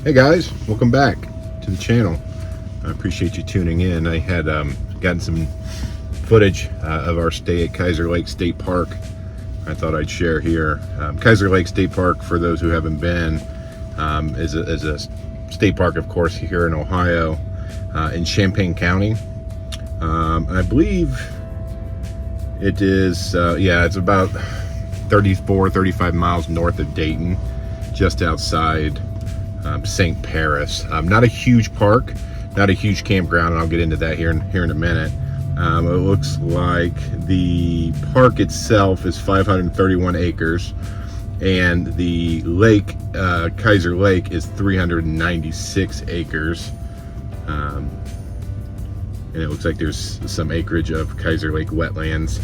Hey guys, welcome back to the channel. I appreciate you tuning in. I had gotten some footage of our stay at Kiser Lake State Park. I thought I'd share here. Kiser Lake State Park, for those who haven't been, is a state park, of course, here in Ohio, in Champaign County. I believe it is, it's about 35 miles north of Dayton, just outside St. Paris. Not a huge park, not a huge campground, and I'll get into that here in a minute. It looks like the park itself is 531 acres, and the lake, Kiser Lake, is 396 acres. And it looks like there's some acreage of Kiser Lake wetlands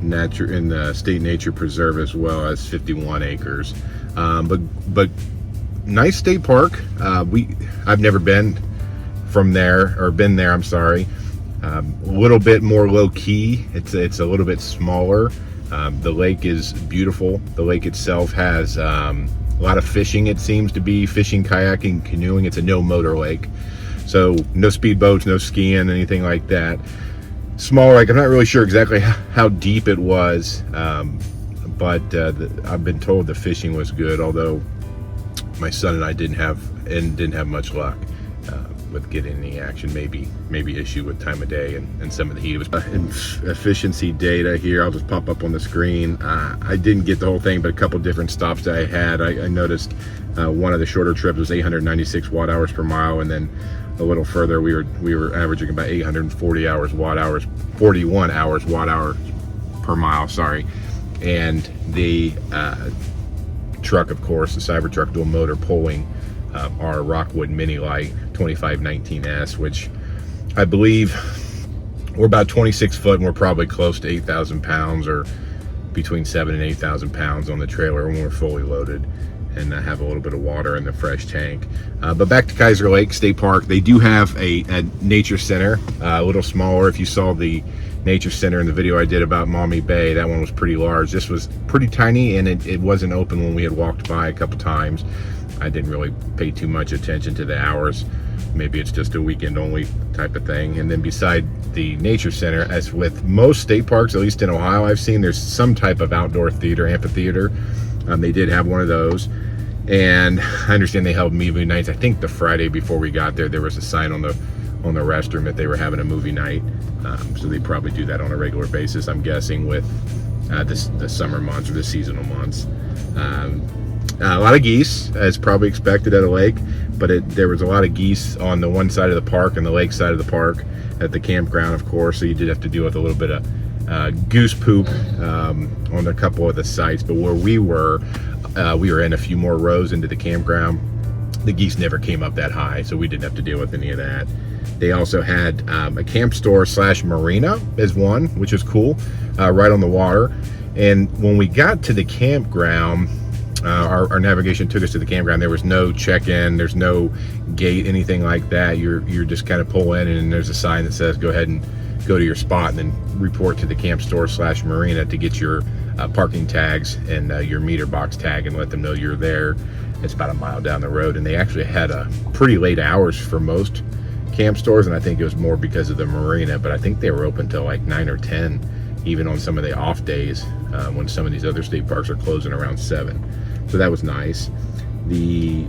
in the State Nature Preserve, as well as 51 acres. But nice state park. I've never been there, I'm sorry. A little bit more low-key. It's a little bit smaller. The lake is beautiful. The lake itself has a lot of fishing. It seems to be fishing, kayaking, canoeing. It's a no motor lake, so no speedboats, no skiing, anything like that. Smaller lake. I'm not really sure exactly how deep it was, but I've been told the fishing was good, although my son and I didn't have much luck with getting any action. Maybe issue with time of day and some of the heat. It was efficiency data here. I'll just pop up on the screen. I didn't get the whole thing, but a couple different stops that I had. I noticed one of the shorter trips was 896 watt hours per mile, and then a little further we were averaging about 41 hours watt hours per mile. Sorry, and the truck, of course, the Cybertruck dual motor pulling our Rockwood Mini Lite 2519s, which I believe we're about 26 foot, and we're probably close to 8,000 pounds, or between 7,000 and 8,000 pounds on the trailer when we're fully loaded, and have a little bit of water in the fresh tank. But back to Kiser Lake State Park, they do have a nature center, a little smaller. If you saw the nature center in the video I did about Maumee Bay, that one was pretty large. This was pretty tiny, and it wasn't open when we had walked by a couple times. I didn't really pay too much attention to the hours. Maybe it's just a weekend only type of thing. And then beside the nature center, as with most state parks, at least in Ohio I've seen, there's some type of outdoor theater, amphitheater. They did have one of those, and I understand they held movie nights. I think the Friday before we got there was a sign on the restroom that they were having a movie night. So they probably do that on a regular basis, I'm guessing, with the summer months or the seasonal months. A lot of geese, as probably expected at a lake, but there was a lot of geese on the one side of the park and the lake side of the park at the campground, of course, so you did have to deal with a little bit of goose poop on a couple of the sites. But where we were in a few more rows into the campground. The geese never came up that high, so we didn't have to deal with any of that. They also had a camp store / marina as one, which is cool, right on the water. And when we got to the campground, our navigation took us to the campground. There was no check-in, there's no gate, anything like that. You're just kind of pull in, and there's a sign that says go ahead and go to your spot, and then report to the camp store / marina to get your parking tags and your meter box tag, and let them know you're there. It's about a mile down the road, and they actually had pretty late hours for most camp stores, and I think it was more because of the marina, but I think they were open till like 9 or 10, even on some of the off days when some of these other state parks are closing around 7. So that was nice. The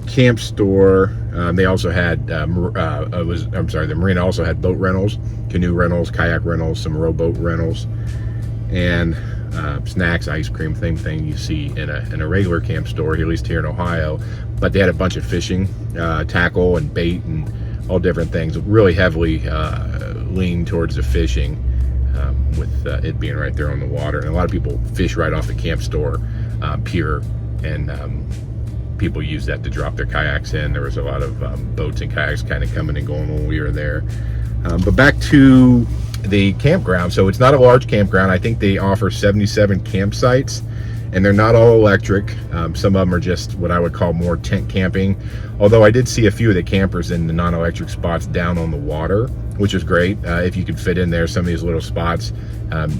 camp store, they also had the marina also had boat rentals, canoe rentals, kayak rentals, some rowboat rentals, and snacks, ice cream, same thing you see in a regular camp store, at least here in Ohio. But they had a bunch of fishing, tackle and bait and all different things, really heavily leaned towards the fishing, with it being right there on the water. And a lot of people fish right off the camp store pier, and people use that to drop their kayaks in. There was a lot of boats and kayaks kind of coming and going when we were there. But back to the campground. So it's not a large campground. I think they offer 77 campsites, and they're not all electric. Some of them are just what I would call more tent camping, although I did see a few of the campers in the non-electric spots down on the water, which is great. If you could fit in there, some of these little spots,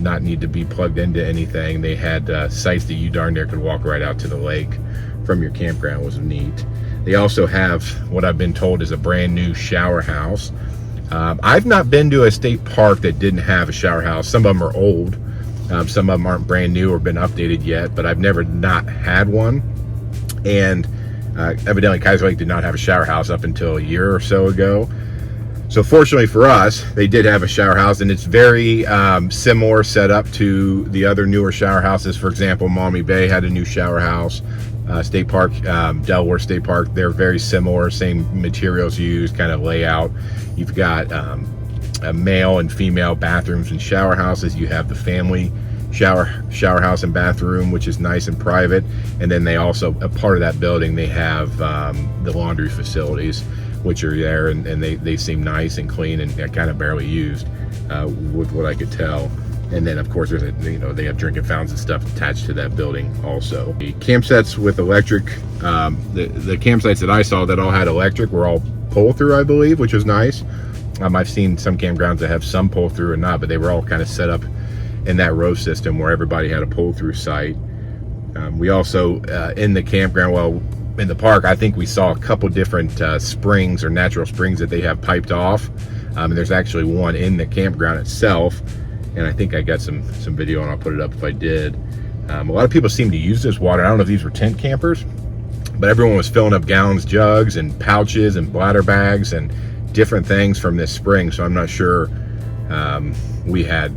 not need to be plugged into anything. They had sites that you darn near could walk right out to the lake from your campground was neat. They also have what I've been told is a brand new shower house. I've not been to a state park that didn't have a shower house. Some of them are old. Some of them aren't brand new or been updated yet, but I've never not had one. And evidently Kiser Lake did not have a shower house up until a year or so ago. So fortunately for us, they did have a shower house, and it's very similar setup to the other newer shower houses. For example, Maumee Bay had a new shower house. State Park, Delaware State Park, they're very similar, same materials used, kind of layout. You've got a male and female bathrooms and shower houses. You have the family shower house and bathroom, which is nice and private. And then they also, a part of that building, they have the laundry facilities, which are there, and they seem nice and clean and kind of barely used, with what I could tell. And then of course there's they have drinking fountains and stuff attached to that building also. The campsites with electric, the campsites that I saw that all had electric were all pull through, I believe, which was nice. I've seen some campgrounds that have some pull through or not, but they were all kind of set up in that row system where everybody had a pull through site. We also in the campground, well, in the park, I think we saw a couple different springs or natural springs that they have piped off. And there's actually one in the campground itself. And I think I got some video, and I'll put it up if I did. A lot of people seem to use this water. I don't know if these were tent campers, but everyone was filling up gallons, jugs, and pouches, and bladder bags, and different things from this spring. So I'm not sure. We had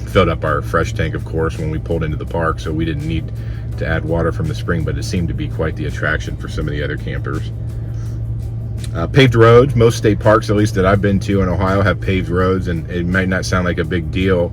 filled up our fresh tank, of course, when we pulled into the park, so we didn't need to add water from the spring, but it seemed to be quite the attraction for some of the other campers. Paved roads. Most state parks, at least that I've been to in Ohio, have paved roads, and it might not sound like a big deal,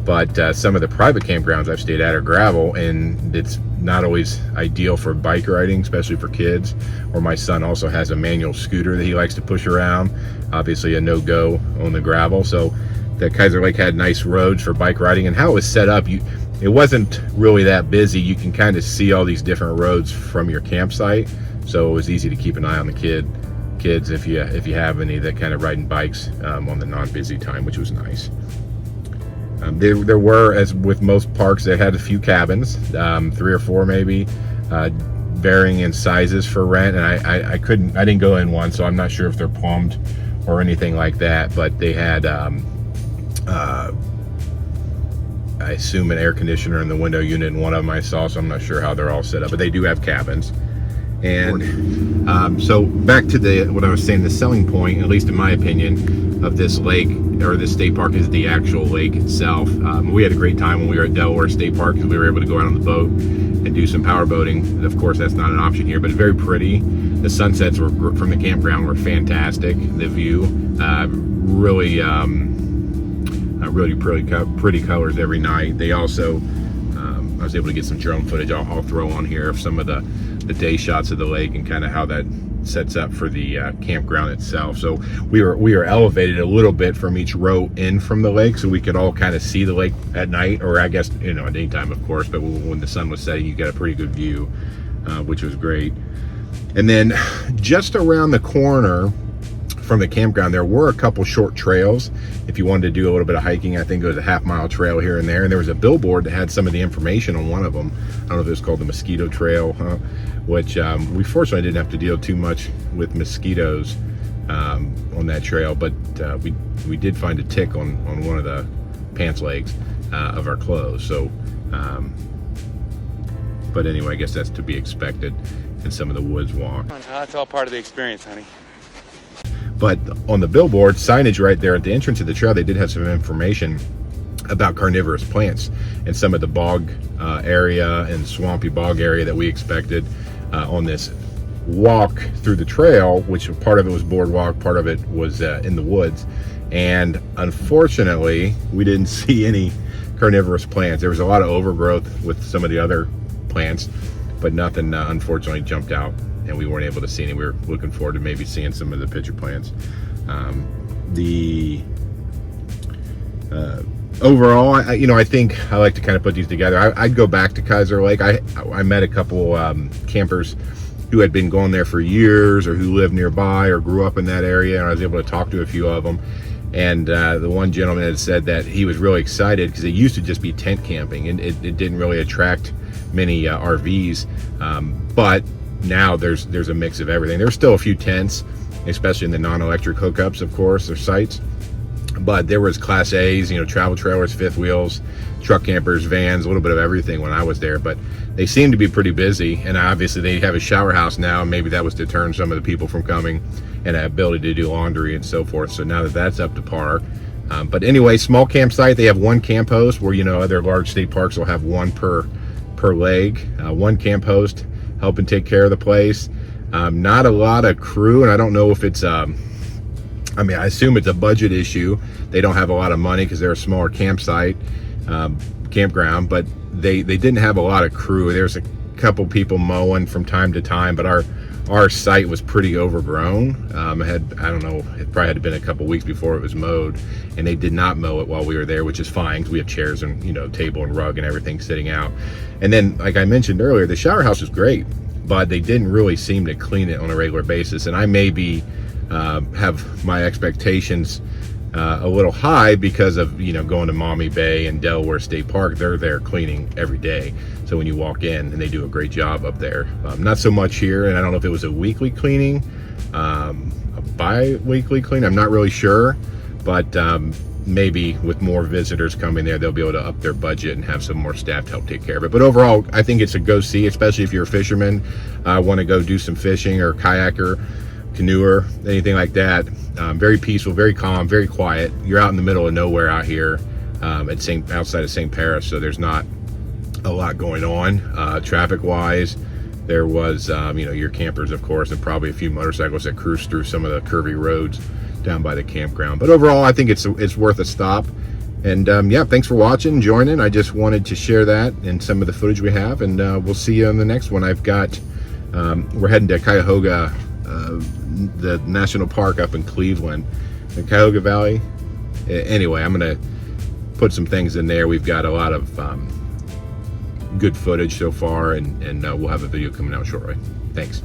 but some of the private campgrounds I've stayed at are gravel, and it's not always ideal for bike riding, especially for kids. Or my son also has a manual scooter that he likes to push around. Obviously a no-go on the gravel. So the Kiser Lake had nice roads for bike riding, and how it was set up, it wasn't really that busy. You can kind of see all these different roads from your campsite, so it was easy to keep an eye on the kids if you have any that kind of riding bikes on the non-busy time, which was nice. There were, as with most parks, they had a few cabins, 3 or 4 maybe, varying in sizes for rent, and I didn't go in one, so I'm not sure if they're plumbed or anything like that, but they had I assume an air conditioner in the window unit in one of them I saw, so I'm not sure how they're all set up, but they do have cabins. And so back to what I was saying, the selling point, at least in my opinion, of this lake or this state park is the actual lake itself. We had a great time when we were at Delaware State Park because we were able to go out on the boat and do some power boating. And of course, that's not an option here, but it's very pretty. The sunsets from the campground were fantastic. The view, really pretty colors every night. They also, I was able to get some drone footage I'll throw on here of some of the day shots of the lake and kind of how that sets up for the campground itself. So we were elevated a little bit from each row in from the lake, so we could all kind of see the lake at night, or I guess at daytime, of course, but when the sun was setting, you got a pretty good view, which was great. And then just around the corner from the campground, there were a couple short trails if you wanted to do a little bit of hiking. I think it was a half-mile trail here and there, and there was a billboard that had some of the information on one of them. I don't know if it was called the Mosquito Trail, which we fortunately didn't have to deal too much with mosquitoes on that trail, but we did find a tick on one of the pants legs of our clothes. So but anyway, I guess that's to be expected in some of the woods walk. That's all part of the experience, honey. But on the billboard signage right there at the entrance of the trail, they did have some information about carnivorous plants and some of the bog area and swampy bog area that we expected on this walk through the trail, which part of it was boardwalk, part of it was in the woods. And unfortunately, we didn't see any carnivorous plants. There was a lot of overgrowth with some of the other plants, but nothing unfortunately jumped out, and we weren't able to see any. We were looking forward to maybe seeing some of the pitcher plants. Overall, I think I like to kind of put these together. I'd go back to Kiser Lake. I met a couple campers who had been going there for years, or who lived nearby or grew up in that area, and I was able to talk to a few of them. And the one gentleman had said that he was really excited because it used to just be tent camping, and it didn't really attract many RVs, but now there's a mix of everything. There's still a few tents, especially in the non-electric hookups, of course, or sites. But there was Class A's, travel trailers, fifth wheels, truck campers, vans, a little bit of everything when I was there. But they seem to be pretty busy, and obviously they have a shower house now, and maybe that was to turn some of the people from coming, and the ability to do laundry and so forth. So now that that's up to par. But anyway, small campsite. They have one camp host, where other large state parks will have one per leg. One camp host helping take care of the place. Not a lot of crew, and I don't know if it's I assume it's a budget issue. They don't have a lot of money because they're a smaller campsite, campground, but they didn't have a lot of crew. There's a couple people mowing from time to time, but our site was pretty overgrown. I don't know, it probably had been a couple weeks before it was mowed, and they did not mow it while we were there, which is fine because we have chairs and table and rug and everything sitting out. And then, like I mentioned earlier, the shower house was great, but they didn't really seem to clean it on a regular basis. And I maybe have my expectations a little high because of going to Maumee Bay and Delaware State Park. They're there cleaning every day, so when you walk in, and they do a great job up there. Not so much here, and I don't know if it was a weekly cleaning, a bi-weekly clean, I'm not really sure, but maybe with more visitors coming there, they'll be able to up their budget and have some more staff to help take care of it. But overall, I think it's a go see, especially if you're a fisherman, want to go do some fishing, or kayaker, canoeer, anything like that. Very peaceful, very calm, very quiet. You're out in the middle of nowhere out here outside of St. Paris, so there's not a lot going on traffic wise. There was your campers, of course, and probably a few motorcycles that cruise through some of the curvy roads down by the campground. But overall, I think it's worth a stop. And yeah, thanks for watching, joining. I just wanted to share that and some of the footage we have, and we'll see you on the next one. We're heading to Cuyahoga, the national park up in Cleveland, the Cuyahoga Valley. Anyway, I'm gonna put some things in there. We've got a lot of good footage so far, and we'll have a video coming out shortly. Thanks.